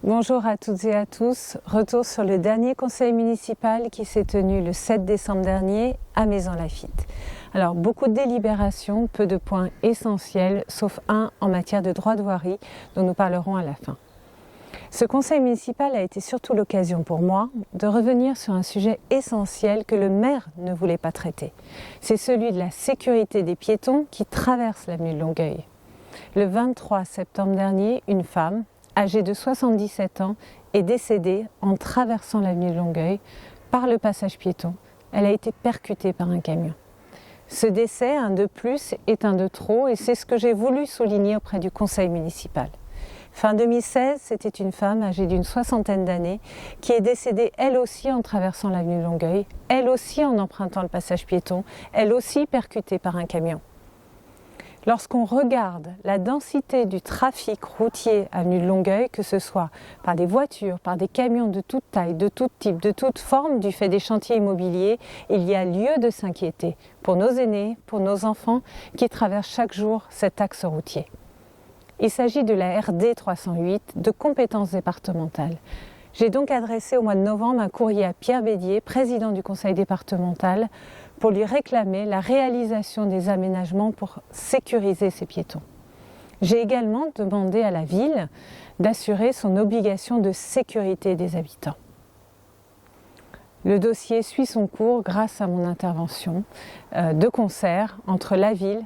Bonjour à toutes et à tous. Retour sur le dernier conseil municipal qui s'est tenu le 7 décembre dernier à Maisons-Laffitte. Alors, beaucoup de délibérations, peu de points essentiels, sauf un en matière de droit de voirie dont nous parlerons à la fin. Ce conseil municipal a été surtout l'occasion pour moi de revenir sur un sujet essentiel que le maire ne voulait pas traiter. C'est celui de la sécurité des piétons qui traversent l'avenue de Longueuil. Le 23 septembre dernier, une femme, âgée de 77 ans, est décédée en traversant l'avenue de Longueuil par le passage piéton. Elle a été percutée par un camion. Ce décès, un de plus, est un de trop et c'est ce que j'ai voulu souligner auprès du conseil municipal. Fin 2016, c'était une femme âgée d'une soixantaine d'années qui est décédée elle aussi en traversant l'avenue de Longueuil, elle aussi en empruntant le passage piéton, elle aussi percutée par un camion. Lorsqu'on regarde la densité du trafic routier avenue de Longueuil, que ce soit par des voitures, par des camions de toute taille, de tout type, de toute forme, du fait des chantiers immobiliers, il y a lieu de s'inquiéter pour nos aînés, pour nos enfants qui traversent chaque jour cet axe routier. Il s'agit de la RD 308 de compétences départementales. J'ai donc adressé au mois de novembre un courrier à Pierre Bédier, président du conseil départemental, pour lui réclamer la réalisation des aménagements pour sécuriser ces piétons. J'ai également demandé à la ville d'assurer son obligation de sécurité des habitants. Le dossier suit son cours grâce à mon intervention de concert entre la ville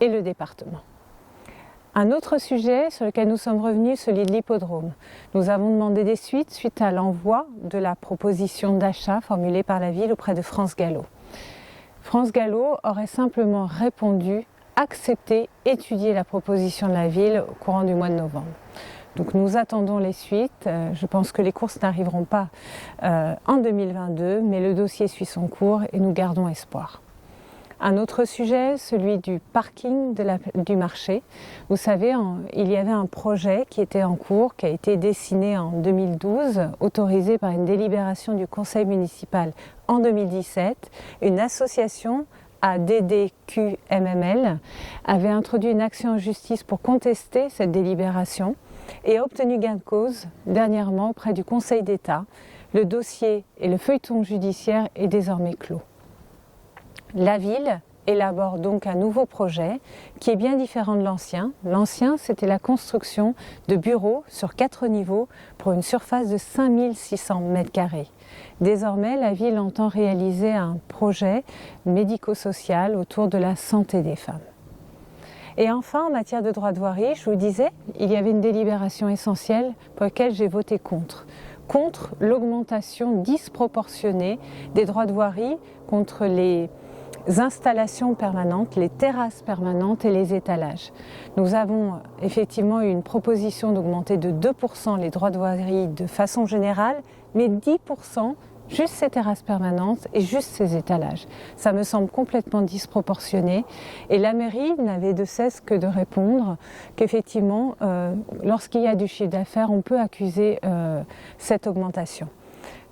et le département. Un autre sujet sur lequel nous sommes revenus, celui de l'hippodrome. Nous avons demandé des suite à l'envoi de la proposition d'achat formulée par la ville auprès de France Gallo. France Gallo aurait simplement répondu, accepté, étudier la proposition de la ville au courant du mois de novembre. Donc nous attendons les suites. Je pense que les courses n'arriveront pas en 2022, mais le dossier suit son cours et nous gardons espoir. Un autre sujet, celui du parking du marché. Vous savez, il y avait un projet qui était en cours, qui a été dessiné en 2012, autorisé par une délibération du conseil municipal en 2017. Une association, ADDQMML, avait introduit une action en justice pour contester cette délibération et a obtenu gain de cause dernièrement auprès du Conseil d'État. Le dossier et le feuilleton judiciaire est désormais clos. La ville élabore donc un nouveau projet qui est bien différent de l'ancien. L'ancien, c'était la construction de bureaux sur 4 niveaux pour une surface de 5600 m². Désormais, la ville entend réaliser un projet médico-social autour de la santé des femmes. Et enfin, en matière de droit de voirie, je vous disais, il y avait une délibération essentielle pour laquelle j'ai voté contre l'augmentation disproportionnée des droits de voirie, contre les installations permanentes, les terrasses permanentes et les étalages. Nous avons effectivement eu une proposition d'augmenter de 2% les droits de voirie de façon générale, mais 10% juste ces terrasses permanentes et juste ces étalages. Ça me semble complètement disproportionné et la mairie n'avait de cesse que de répondre qu'effectivement, lorsqu'il y a du chiffre d'affaires, on peut accuser cette augmentation.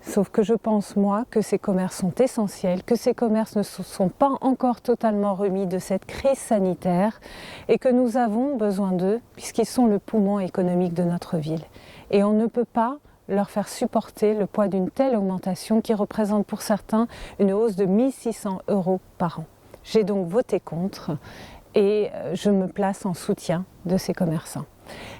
Sauf que je pense, moi, que ces commerces sont essentiels, que ces commerces ne se sont pas encore totalement remis de cette crise sanitaire et que nous avons besoin d'eux puisqu'ils sont le poumon économique de notre ville. Et on ne peut pas leur faire supporter le poids d'une telle augmentation qui représente pour certains une hausse de 1 600 € par an. J'ai donc voté contre et je me place en soutien de ces commerçants.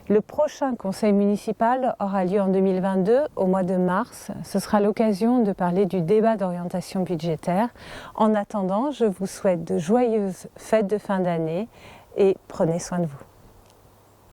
Le prochain conseil municipal aura lieu en 2022, au mois de mars. Ce sera l'occasion de parler du débat d'orientation budgétaire. En attendant, je vous souhaite de joyeuses fêtes de fin d'année et prenez soin de vous.